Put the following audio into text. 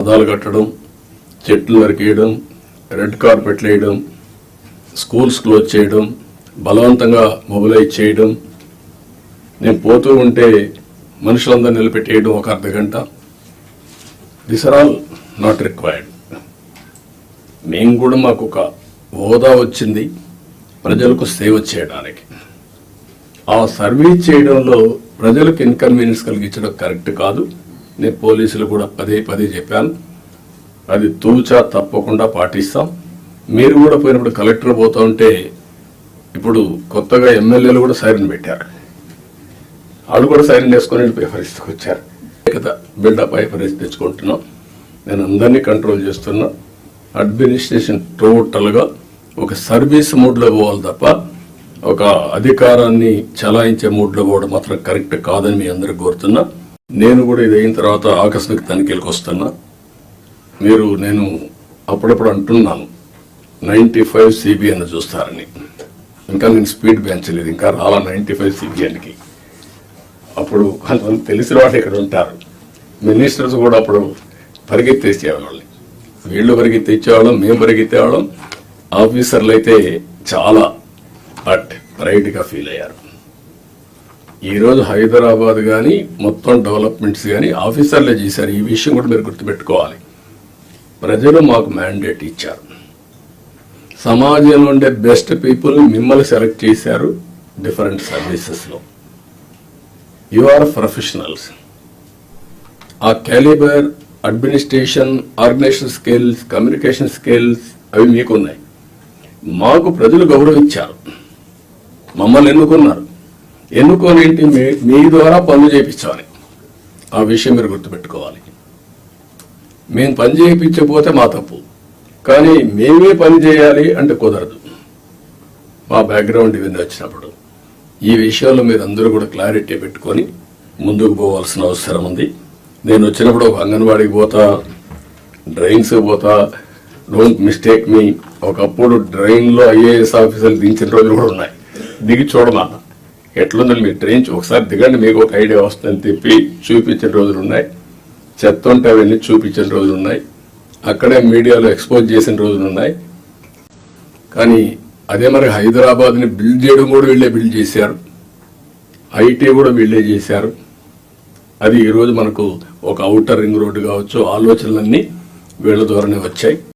పదాలు కట్టడం, చెట్లు నరికేయడం, రెడ్ కార్పెట్లు వేయడం, స్కూల్స్ క్లోజ్ చేయడం, బలవంతంగా మొబిలైజ్ చేయడం, నేను పోతూ ఉంటే మనుషులందరూ నిలబెట్టేయడం ఒక అర్ధగంట. This are all not required. మేము కూడా మాకు ఒక హోదా వచ్చింది ప్రజలకు సేవ చేయడానికి. ఆ సర్వీస్ చేయడంలో ప్రజలకు ఇన్కన్వీనియన్స్ కలిగించడం కరెక్ట్ కాదు. నేను పోలీసులు కూడా పదే పదే చెప్పాను, అది తూచా తప్పకుండా పాటిస్తాం. మీరు కూడా పోయినప్పుడు కలెక్టర్ పోతా ఉంటే ఇప్పుడు కొత్తగా ఎమ్మెల్యేలు కూడా సైరన్ పెట్టారు. వాళ్ళు కూడా సైరన్ వేసుకొని వెళ్ళిపోయే పరిస్థితికి వచ్చారు. బిల్డప్ అయ్యే పరిస్థితి తెచ్చుకుంటున్నాం. నేను అందరినీ కంట్రోల్ చేస్తున్నా. అడ్మినిస్ట్రేషన్ టోటల్గా ఒక సర్వీస్ మూడ్లో పోవాలి తప్ప ఒక అధికారాన్ని చలాయించే మూడ్లో పోవడం మాత్రం కరెక్ట్ కాదని మీ అందరికి కోరుతున్నా. నేను కూడా ఇది అయిన తర్వాత ఆకస్మిక తనిఖీలకు వస్తున్నా. నేను అప్పుడప్పుడు అంటున్నాను 95 CBN చూస్తారని. ఇంకా నేను స్పీడ్ పెంచలేదు, ఇంకా రాలా 95 CBNకి. అప్పుడు కొంతమంది తెలిసిన వాళ్ళు ఇక్కడ ఉంటారు. మినిస్టర్స్ కూడా అప్పుడు పరిగెత్తేసేవాళ్ళని, వీళ్ళు పరిగెత్తేసేవాళ్ళం, మేము పరిగెత్తేవాళ్ళం. ఆఫీసర్లు అయితే చాలా ప్రైడ్గా ఫీల్ అయ్యారు. ఈరోజు హైదరాబాద్ కానీ మొత్తం డెవలప్మెంట్స్ కానీ ఆఫీసర్లే చేశారు. ఈ విషయం కూడా మీరు గుర్తుపెట్టుకోవాలి. ప్రజలు మాకు మ్యాండేట్ ఇచ్చారు. సమాజంలో ఉండే బెస్ట్ పీపుల్ మిమ్మల్ని సెలెక్ట్ చేశారు డిఫరెంట్ సర్వీసెస్లో. You are professionals. ఆ calibre, administration, organisation skills, communication skills అవి మీకున్నాయి. మాకు ప్రజలు గౌరవించారు, మమ్మల్ని ఎన్నుకున్నారు. ఎన్నుకోనేంటి మీ ద్వారా పనులు చేయించాలి. ఆ విషయం మీరు గుర్తుపెట్టుకోవాలి. మేము పని చేయించకపోతే మా తప్పు, కానీ మేమే పని చేయాలి అంటే కుదరదు. మా బ్యాక్గ్రౌండ్ ఇవన్నీ వచ్చినప్పుడు ఈ విషయాల్లో మీరు అందరూ కూడా క్లారిటీ పెట్టుకొని ముందుకు పోవాల్సిన అవసరం ఉంది. నేను వచ్చినప్పుడు ఒక అంగన్వాడీకి పోతా, డ్రైన్స్ పోతా. డోంట్ మిస్టేక్ మీ. ఒకప్పుడు డ్రైన్లో IAS ఆఫీసర్లు దించిన రోజులు కూడా ఉన్నాయి. దిగి చూడమా ఎట్లుందని మీ ట్రైన్ ఒకసారి దిగండి, మీకు ఒక ఐడియా వస్తుందని తిప్పి చూపించిన రోజులు ఉన్నాయి. చెత్త ఉంటే అవన్నీ చూపించిన రోజులు ఉన్నాయి. అక్కడే మీడియాలో ఎక్స్పోజ్ చేసిన రోజులు ఉన్నాయి. కానీ అదే మరి హైదరాబాద్ని బిల్డ్ చేయడం కూడా వీళ్ళే బిల్డ్ చేశారు. IT కూడా వీళ్ళే చేశారు. అది ఈరోజు మనకు ఒక ఔటర్ రింగ్ రోడ్డు కావచ్చు, ఆలోచనలన్నీ వీళ్ళ ద్వారానే వచ్చాయి.